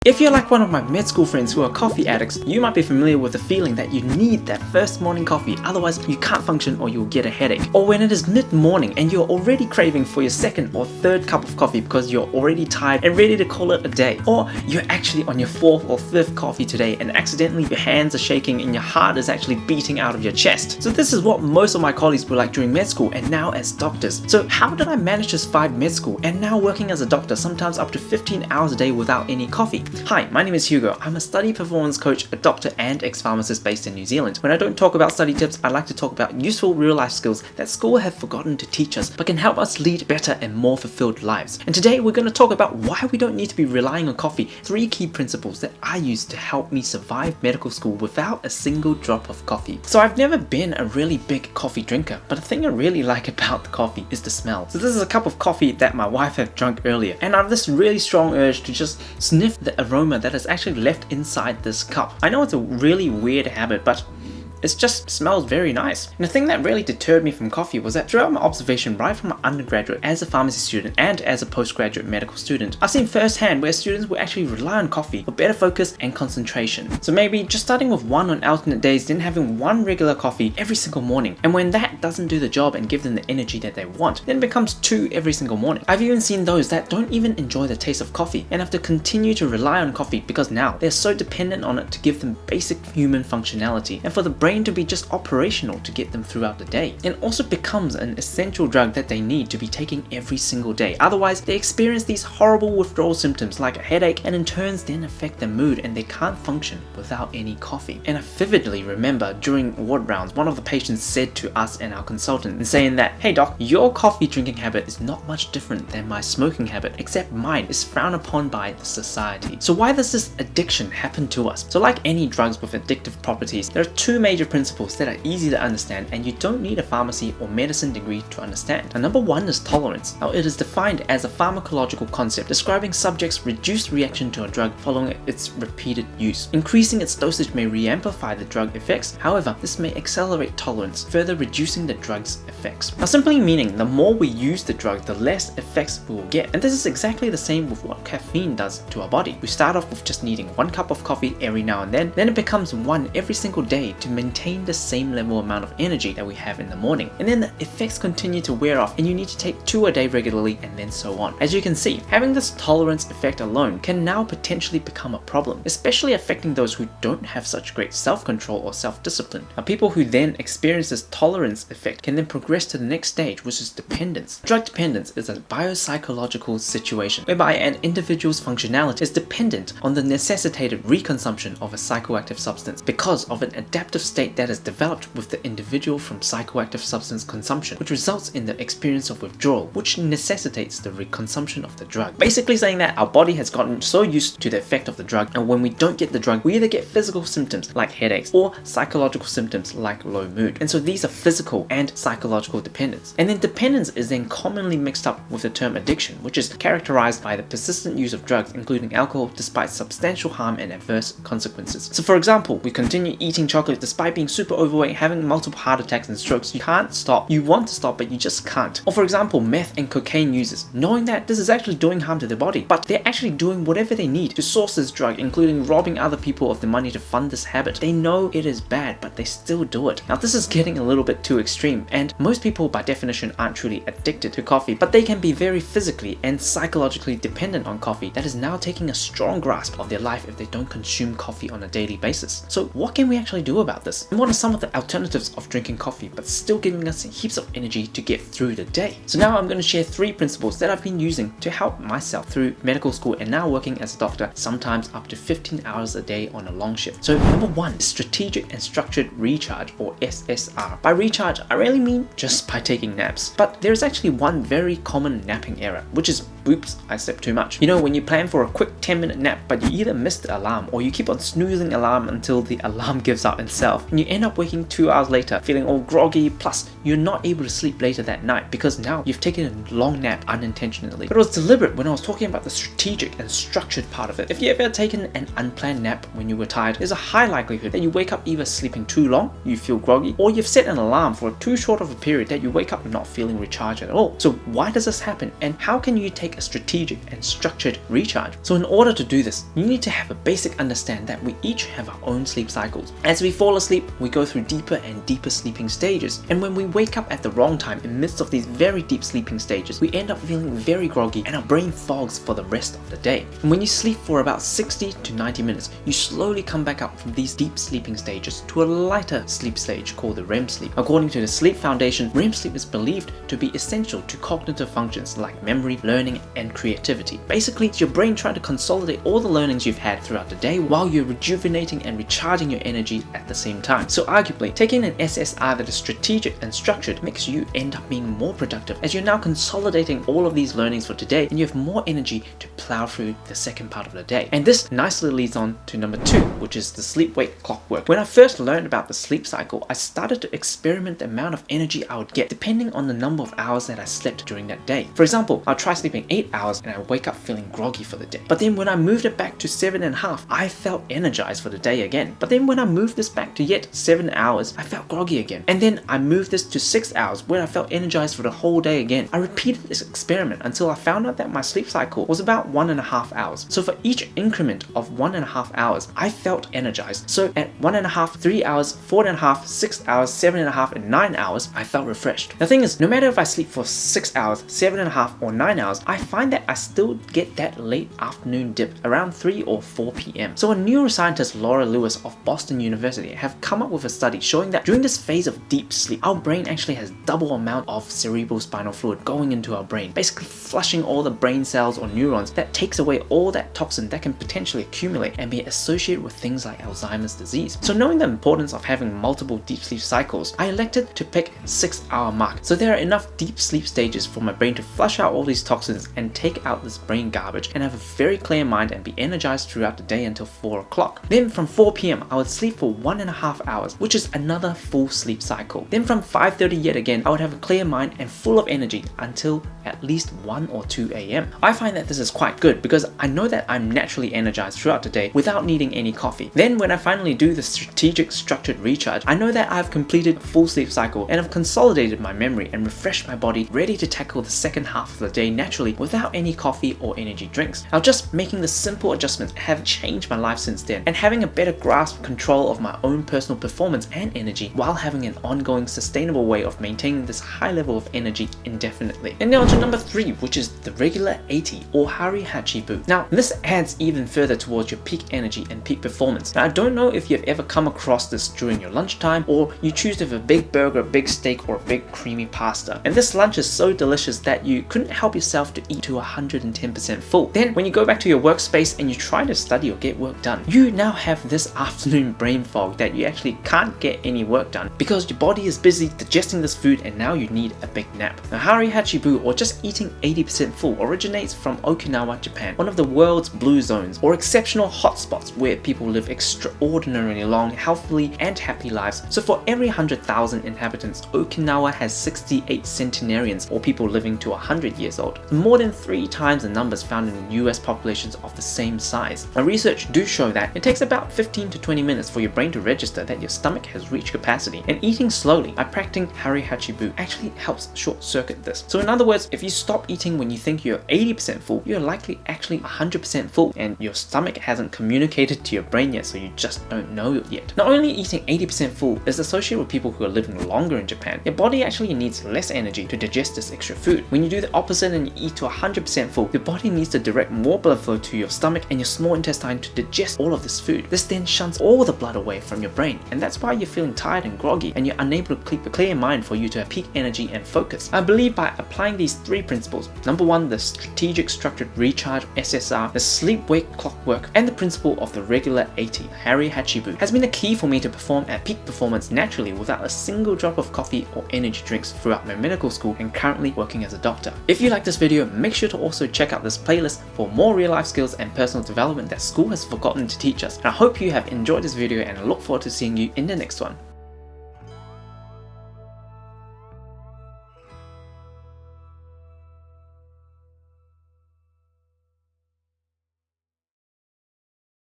If you're like one of my med school friends who are coffee addicts, you might be familiar with the feeling that you need that first morning coffee, otherwise you can't function or you'll get a headache. Or when it is mid-morning and you're already craving for your second or third cup of coffee because you're already tired and ready to call it a day. Or you're actually on your fourth or fifth coffee today and accidentally your hands are shaking and your heart is actually beating out of your chest. So this is what most of my colleagues were like during med school and now as doctors. So how did I manage to survive med school and now working as a doctor, sometimes up to 15 hours a day without any coffee? Hi, my name is Hugo. I'm a study performance coach, a doctor and ex-pharmacist based in New Zealand. When I don't talk about study tips, I like to talk about useful real-life skills that school have forgotten to teach us, but can help us lead better and more fulfilled lives. And today we're going to talk about why we don't need to be relying on coffee, 3 key principles that I use to help me survive medical school without a single drop of coffee. So I've never been a really big coffee drinker, but the thing I really like about the coffee is the smell. So this is a cup of coffee that my wife had drunk earlier, and I have this really strong urge to just sniff the aroma that is actually left inside this cup. I know it's a really weird habit, but it just smells very nice. And the thing that really deterred me from coffee was that throughout my observation right from my undergraduate as a pharmacy student and as a postgraduate medical student, I've seen firsthand where students will actually rely on coffee for better focus and concentration. So maybe just starting with 1 on alternate days, then having 1 regular coffee every single morning. And when that doesn't do the job and give them the energy that they want, then it becomes 2 every single morning. I've even seen those that don't even enjoy the taste of coffee and have to continue to rely on coffee because now they're so dependent on it to give them basic human functionality and for the brain to be just operational to get them throughout the day. It also becomes an essential drug that they need to be taking every single day. Otherwise, they experience these horrible withdrawal symptoms like a headache, and in turns then affect their mood and they can't function without any coffee. And I vividly remember during ward rounds, one of the patients said to us and our consultant and saying that, "Hey doc, your coffee drinking habit is not much different than my smoking habit, except mine is frowned upon by the society." So why does this addiction happen to us? So like any drugs with addictive properties, there are 2 major principles that are easy to understand and you don't need a pharmacy or medicine degree to understand. Now, number 1 is tolerance. Now it is defined as a pharmacological concept describing subjects' reduced reaction to a drug following its repeated use. Increasing its dosage may re-amplify the drug effects, however this may accelerate tolerance, further reducing the drug's effects. Now simply meaning the more we use the drug, the less effects we will get. And this is exactly the same with what caffeine does to our body. We start off with just needing 1 cup of coffee every now and then it becomes 1 every single day to maintain the same level amount of energy that we have in the morning. And then the effects continue to wear off and you need to take 2 a day regularly and then so on. As you can see, having this tolerance effect alone can now potentially become a problem, especially affecting those who don't have such great self-control or self-discipline. Now people who then experience this tolerance effect can then progress to the next stage, which is dependence. Drug dependence is a biopsychological situation whereby an individual's functionality is dependent on the necessitated reconsumption of a psychoactive substance because of an adaptive state that is developed with the individual from psychoactive substance consumption, which results in the experience of withdrawal, which necessitates the reconsumption of the drug. Basically saying that our body has gotten so used to the effect of the drug, and when we don't get the drug, we either get physical symptoms like headaches or psychological symptoms like low mood. And so these are physical and psychological dependence. And then dependence is then commonly mixed up with the term addiction, which is characterized by the persistent use of drugs, including alcohol, despite substantial harm and adverse consequences. So for example, we continue eating chocolate despite being super overweight, having multiple heart attacks and strokes. You can't stop. You want to stop, but you just can't. Or for example, meth and cocaine users, knowing that this is actually doing harm to their body, but they're actually doing whatever they need to source this drug, including robbing other people of the money to fund this habit. They know it is bad, but they still do it. Now this is getting a little bit too extreme, and most people by definition aren't truly addicted to coffee, but they can be very physically and psychologically dependent on coffee that is now taking a strong grasp of their life if they don't consume coffee on a daily basis. So what can we actually do about this? And what are some of the alternatives of drinking coffee but still giving us heaps of energy to get through the day? So now I'm going to share 3 principles that I've been using to help myself through medical school and now working as a doctor, sometimes up to 15 hours a day on a long shift. So number 1, strategic and structured recharge, or SSR. By recharge, I really mean just by taking naps. But there's actually one very common napping error, which is, oops, I slept too much. You know, when you plan for a quick 10-minute nap, but you either miss the alarm or you keep on snoozing alarm until the alarm gives up itself, and you end up waking 2 hours later feeling all groggy, plus you're not able to sleep later that night because now you've taken a long nap unintentionally. But it was deliberate when I was talking about the strategic and structured part of it. If you ever taken an unplanned nap when you were tired, there's a high likelihood that you wake up either sleeping too long, you feel groggy, or you've set an alarm for too short of a period that you wake up not feeling recharged at all. So why does this happen, and how can you take take a strategic and structured recharge. So in order to do this, you need to have a basic understand that we each have our own sleep cycles. As we fall asleep, we go through deeper and deeper sleeping stages, and when we wake up at the wrong time in the midst of these very deep sleeping stages, we end up feeling very groggy and our brain fogs for the rest of the day. And when you sleep for about 60 to 90 minutes, you slowly come back up from these deep sleeping stages to a lighter sleep stage called the REM sleep. According to the Sleep Foundation, REM sleep is believed to be essential to cognitive functions like memory, learning, and creativity. Basically, it's your brain trying to consolidate all the learnings you've had throughout the day while you're rejuvenating and recharging your energy at the same time. So arguably, taking an SSR that is strategic and structured makes you end up being more productive, as you're now consolidating all of these learnings for today and you have more energy to plow through the second part of the day. And this nicely leads on to number 2, which is the sleep-wake clockwork. When I first learned about the sleep cycle, I started to experiment the amount of energy I would get depending on the number of hours that I slept during that day. For example, I'll try sleeping 8 hours and I wake up feeling groggy for the day. But then when I moved it back to 7.5, I felt energized for the day again. But then when I moved this back to yet 7 hours, I felt groggy again. And then I moved this to 6 hours where I felt energized for the whole day again. I repeated this experiment until I found out that my sleep cycle was about 1.5 hours. So for each increment of 1.5 hours, I felt energized. So at 1.5, 3 hours, 4.5, 6 hours, 7.5, and 9 hours, I felt refreshed. The thing is, no matter if I sleep for 6 hours, 7.5, or 9 hours, I find that I still get that late afternoon dip around 3 or 4 p.m. So a neuroscientist, Laura Lewis of Boston University, have come up with a study showing that during this phase of deep sleep, our brain actually has double amount of cerebral spinal fluid going into our brain, basically flushing all the brain cells or neurons that takes away all that toxin that can potentially accumulate and be associated with things like Alzheimer's disease. So knowing the importance of having multiple deep sleep cycles, I elected to pick 6-hour mark. So there are enough deep sleep stages for my brain to flush out all these toxins and take out this brain garbage and have a very clear mind and be energized throughout the day until 4 o'clock. Then from 4 p.m, I would sleep for 1.5 hours, which is another full sleep cycle. Then from 5:30 yet again, I would have a clear mind and full of energy until at least 1 or 2 a.m. I find that this is quite good because I know that I'm naturally energized throughout the day without needing any coffee. Then when I finally do the strategic structured recharge, I know that I've completed a full sleep cycle and have consolidated my memory and refreshed my body, ready to tackle the second half of the day naturally without any coffee or energy drinks. Now just making the simple adjustments have changed my life since then, and having a better grasp control of my own personal performance and energy while having an ongoing sustainable way of maintaining this high level of energy indefinitely. And now to number 3, which is the regular 80 or Hachi Bu. Now this adds even further towards your peak energy and peak performance. Now I don't know if you've ever come across this during your lunchtime, or you choose to have a big burger, a big steak, or a big creamy pasta. And this lunch is so delicious that you couldn't help yourself to eat to 110% full. Then when you go back to your workspace and you try to study or get work done, you now have this afternoon brain fog that you actually can't get any work done because your body is busy digesting this food and now you need a big nap. Now Hachi Bu, or just eating 80% full, originates from Okinawa, Japan, one of the world's blue zones or exceptional hotspots where people live extraordinarily long, healthily, and happy lives. So for every 100,000 inhabitants, Okinawa has 68 centenarians, or people living to 100 years old, more than 3 times the numbers found in US populations of the same size. Now research do show that it takes about 15 to 20 minutes for your brain to register that your stomach has reached capacity, and eating slowly by practicing Hachi Bu actually helps short circuit this. So in other words, if you stop eating when you think you're 80% full, you're likely actually 100% full and your stomach hasn't communicated to your brain yet, so you just don't know it yet. Not only eating 80% full is associated with people who are living longer in Japan, your body actually needs less energy to digest this extra food. When you do the opposite and you eat to 100% full, your body needs to direct more blood flow to your stomach and your small intestine to digest all of this food. This then shunts all the blood away from your brain, and that's why you're feeling tired and groggy and you're unable to keep a clear mind for you to have peak energy and focus. I believe by applying these 3 principles, number 1, the strategic structured recharge SSR, the sleep-wake clockwork, and the principle of the regular 80 Hachi Bu, has been a key for me to perform at peak performance naturally without a single drop of coffee or energy drinks throughout my medical school and currently working as a doctor. If you like this video, make sure to also check out this playlist for more real life skills and personal development that school has forgotten to teach us. And I hope you have enjoyed this video, and I look forward to seeing you in the next one.